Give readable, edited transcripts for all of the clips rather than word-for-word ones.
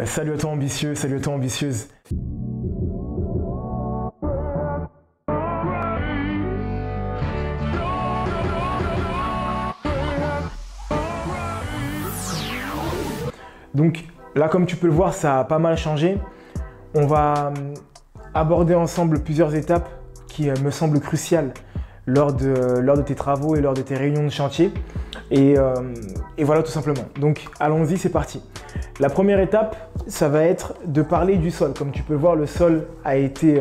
Salut à toi ambitieux, salut à toi ambitieuse. Donc là, comme tu peux le voir, ça a pas mal changé. On va aborder ensemble plusieurs étapes qui me semblent cruciales lors de tes travaux et lors de tes réunions de chantier. Et voilà tout simplement. Donc allons-y, c'est parti. La première étape, ça va être de parler du sol. Comme tu peux le voir, le sol a été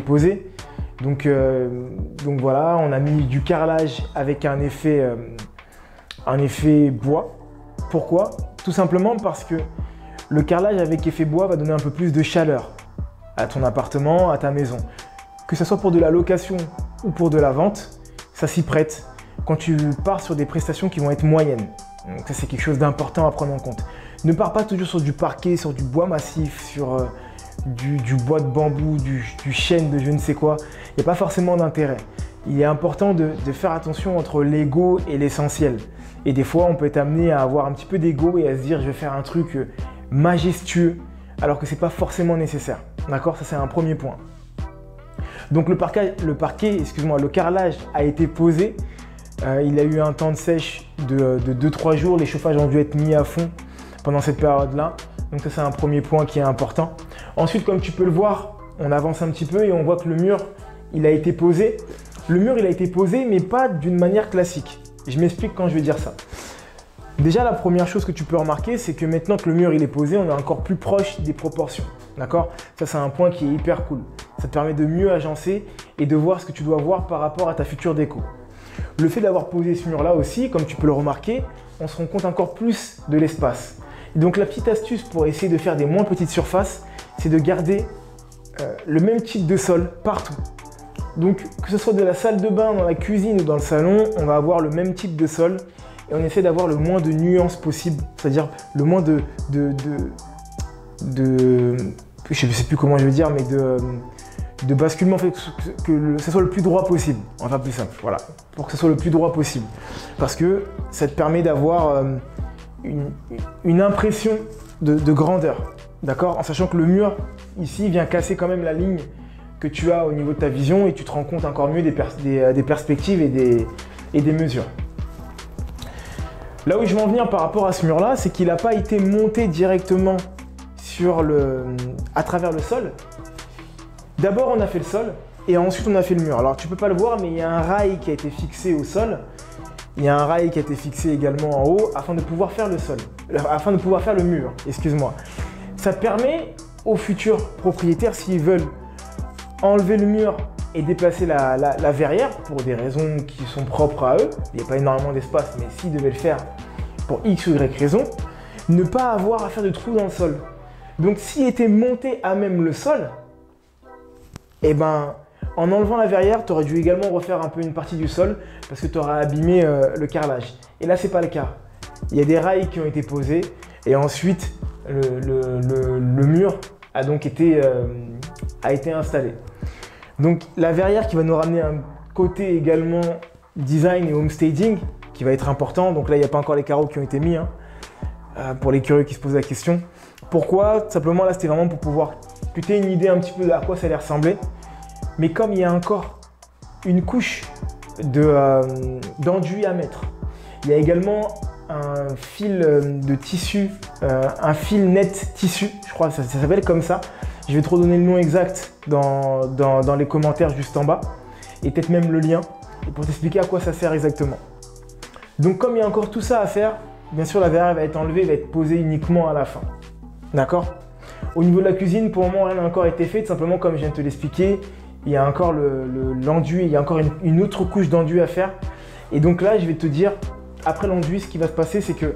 posé. Donc voilà, on a mis du carrelage avec un effet bois. Pourquoi? Tout simplement parce que le carrelage avec effet bois va donner un peu plus de chaleur à ton appartement, à ta maison. Que ce soit pour de la location ou pour de la vente, ça s'y prête quand tu pars sur des prestations qui vont être moyennes. Donc ça, c'est quelque chose d'important à prendre en compte. Ne pars pas toujours sur du parquet, sur du bois massif, sur du bois de bambou, du chêne de je ne sais quoi. Il n'y a pas forcément d'intérêt. Il est important de faire attention entre l'ego et l'essentiel. Et des fois, on peut être amené à avoir un petit peu d'ego et à se dire je vais faire un truc majestueux alors que ce n'est pas forcément nécessaire. D'accord? Ça, c'est un premier point. Donc le carrelage a été posé. Il a eu un temps de sèche de 2-3 jours. Les chauffages ont dû être mis à fond pendant cette période-là. Donc ça, c'est un premier point qui est important. Ensuite, comme tu peux le voir, on avance un petit peu et on voit que le mur, il a été posé. Le mur, il a été posé, mais pas d'une manière classique. Je m'explique quand je vais dire ça. Déjà, la première chose que tu peux remarquer, c'est que maintenant que le mur il est posé, on est encore plus proche des proportions. D'accord? Ça, c'est un point qui est hyper cool. Ça te permet de mieux agencer et de voir ce que tu dois voir par rapport à ta future déco. Le fait d'avoir posé ce mur-là aussi, comme tu peux le remarquer, on se rend compte encore plus de l'espace. Et donc, la petite astuce pour essayer de faire des moins petites surfaces, c'est de garder le même type de sol partout. Donc, que ce soit de la salle de bain, dans la cuisine ou dans le salon, on va avoir le même type de sol et on essaie d'avoir le moins de nuances possible, c'est-à-dire le moins je ne sais plus comment je veux dire, mais de basculement, fait que ce soit le plus droit possible. On va faire plus simple, voilà, pour que ce soit le plus droit possible. Parce que ça te permet d'avoir une impression de grandeur, d'accord? En sachant que le mur, ici, vient casser quand même la ligne que tu as au niveau de ta vision et tu te rends compte encore mieux des perspectives et des mesures. Là où je veux en venir par rapport à ce mur-là, c'est qu'il n'a pas été monté directement à travers le sol. D'abord, on a fait le sol et ensuite on a fait le mur. Alors, tu ne peux pas le voir, mais il y a un rail qui a été fixé au sol. Il y a un rail qui a été fixé également en haut afin de pouvoir faire le sol, afin de pouvoir faire le mur, excuse-moi. Ça permet aux futurs propriétaires, s'ils veulent enlever le mur et déplacer la verrière pour des raisons qui sont propres à eux, il n'y a pas énormément d'espace, mais s'ils devaient le faire pour X ou Y raison, ne pas avoir à faire de trous dans le sol. Donc s'il était monté à même le sol, eh ben, en enlevant la verrière, tu aurais dû également refaire un peu une partie du sol parce que tu aurais abîmé le carrelage. Et là, ce n'est pas le cas. Il y a des rails qui ont été posés et ensuite le mur a donc été installé. Donc la verrière qui va nous ramener un côté également design et homestaging qui va être important. Donc là, il n'y a pas encore les carreaux qui ont été mis, pour les curieux qui se posent la question. Pourquoi? Simplement là, c'était vraiment pour pouvoir que tu aies une idée un petit peu de à quoi ça allait ressembler. Mais comme il y a encore une couche d'enduit à mettre, il y a également un fil de tissu, un fil net tissu, je crois que ça s'appelle comme ça. Je vais te redonner le nom exact dans les commentaires juste en bas et peut-être même le lien pour t'expliquer à quoi ça sert exactement. Donc comme il y a encore tout ça à faire, bien sûr la verrière va être enlevée, va être posée uniquement à la fin. D'accord? Au niveau de la cuisine, pour le moment rien n'a encore été fait, tout simplement comme je viens de te l'expliquer, il y a encore l'enduit, il y a encore une autre couche d'enduit à faire. Et donc là je vais te dire, après l'enduit, ce qui va se passer, c'est que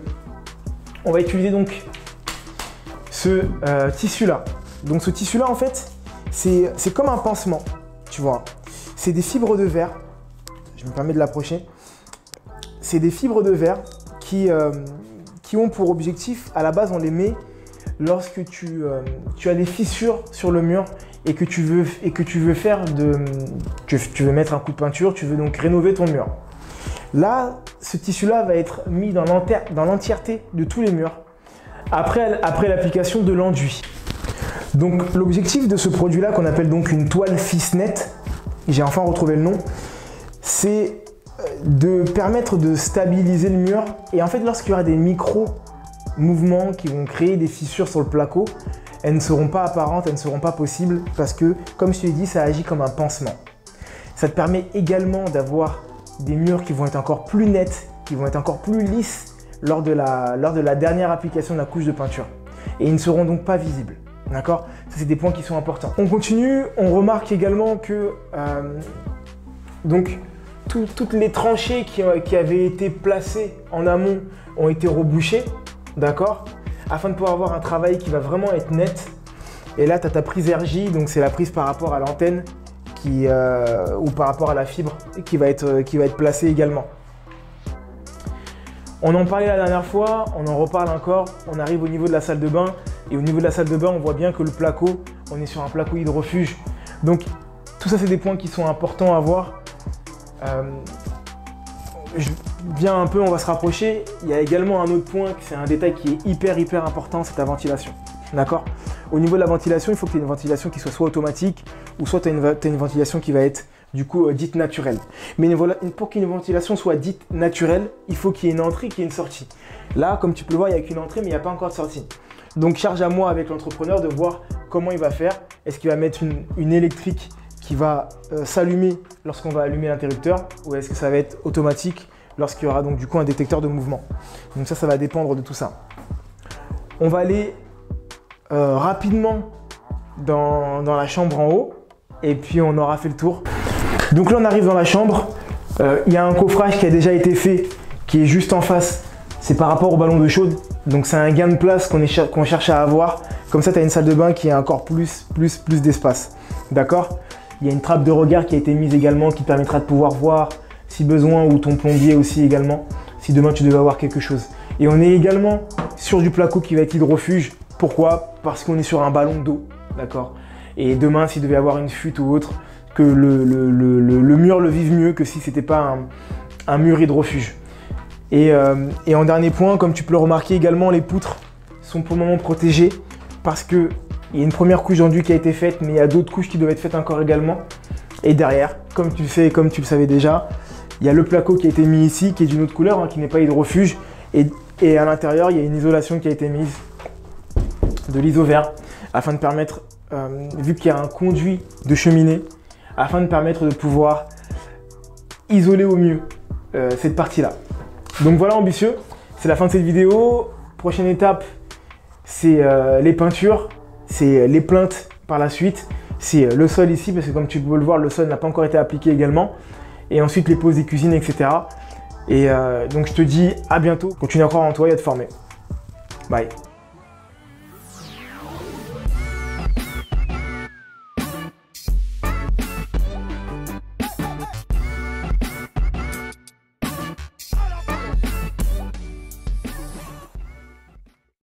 on va utiliser donc ce tissu-là. Donc ce tissu-là, en fait, c'est comme un pansement, tu vois. C'est des fibres de verre, je me permets de l'approcher. C'est des fibres de verre qui ont pour objectif, à la base, on les met lorsque tu as des fissures sur le mur et que tu veux mettre un coup de peinture, tu veux donc rénover ton mur. Là, ce tissu-là va être mis dans l'entièreté de tous les murs après l'application de l'enduit. Donc l'objectif de ce produit-là, qu'on appelle donc une toile Fissnet, j'ai enfin retrouvé le nom, c'est de permettre de stabiliser le mur. Et en fait, lorsqu'il y aura des micro-mouvements qui vont créer des fissures sur le placo, elles ne seront pas apparentes, elles ne seront pas possibles parce que, comme je te l'ai dit, ça agit comme un pansement. Ça te permet également d'avoir des murs qui vont être encore plus nets, qui vont être encore plus lisses lors de la dernière application de la couche de peinture. Et ils ne seront donc pas visibles. D'accord? Ça, c'est des points qui sont importants. On continue, on remarque également que toutes les tranchées qui avaient été placées en amont ont été rebouchées, d'accord? Afin de pouvoir avoir un travail qui va vraiment être net. Et là, tu as ta prise RJ, donc c'est la prise par rapport à l'antenne ou par rapport à la fibre qui va être placée également. On en parlait la dernière fois, on en reparle encore. On arrive au niveau de la salle de bain. Et au niveau de la salle de bain, on voit bien que le placo, on est sur un placo hydrofuge. Donc, tout ça, c'est des points qui sont importants à voir. Je viens un peu, on va se rapprocher. Il y a également un autre point, c'est un détail qui est hyper important, c'est ta ventilation. D'accord? Au niveau de la ventilation, il faut que tu aies une ventilation qui soit automatique ou soit tu as une ventilation qui va être du coup dite naturelle. Mais pour qu'une ventilation soit dite naturelle, il faut qu'il y ait une entrée, qu'il y ait une sortie. Là, comme tu peux le voir, il n'y a qu'une entrée, mais il n'y a pas encore de sortie. Donc charge à moi avec l'entrepreneur de voir comment il va faire. Est-ce qu'il va mettre une électrique qui va s'allumer lorsqu'on va allumer l'interrupteur, ou est-ce que ça va être automatique lorsqu'il y aura donc du coup un détecteur de mouvement. Donc ça va dépendre de tout ça. On va aller rapidement dans la chambre en haut et puis on aura fait le tour. Donc là on arrive dans la chambre, il y a un coffrage qui a déjà été fait qui est juste en face, c'est par rapport au ballon d'eau chaude. Donc c'est un gain de place qu'on cherche à avoir. Comme ça tu as une salle de bain qui a encore plus d'espace. D'accord? Il y a une trappe de regard qui a été mise également qui te permettra de pouvoir voir si besoin, ou ton plombier aussi également, si demain tu devais avoir quelque chose. Et on est également sur du placo qui va être hydrofuge. Pourquoi? Parce qu'on est sur un ballon d'eau. D'accord? Et demain, s'il devait avoir une fuite ou autre, que le mur le vive mieux que si c'était pas un mur hydrofuge. Et en dernier point, comme tu peux le remarquer également, les poutres sont pour le moment protégées parce qu'il y a une première couche d'enduit qui a été faite, mais il y a d'autres couches qui doivent être faites encore également. Et derrière, comme tu le sais et comme tu le savais déjà, il y a le placo qui a été mis ici, qui est d'une autre couleur, hein, qui n'est pas hydrofuge. Et à l'intérieur, il y a une isolation qui a été mise, de l'iso-vert, afin de permettre, vu qu'il y a un conduit de cheminée, afin de permettre de pouvoir isoler au mieux cette partie-là. Donc voilà ambitieux, c'est la fin de cette vidéo. Prochaine étape, c'est les peintures, c'est les plinthes par la suite, c'est le sol ici, parce que comme tu peux le voir, le sol n'a pas encore été appliqué également. Et ensuite les poses des cuisines, etc. Et donc je te dis à bientôt, continue à croire en toi et à te former. Bye.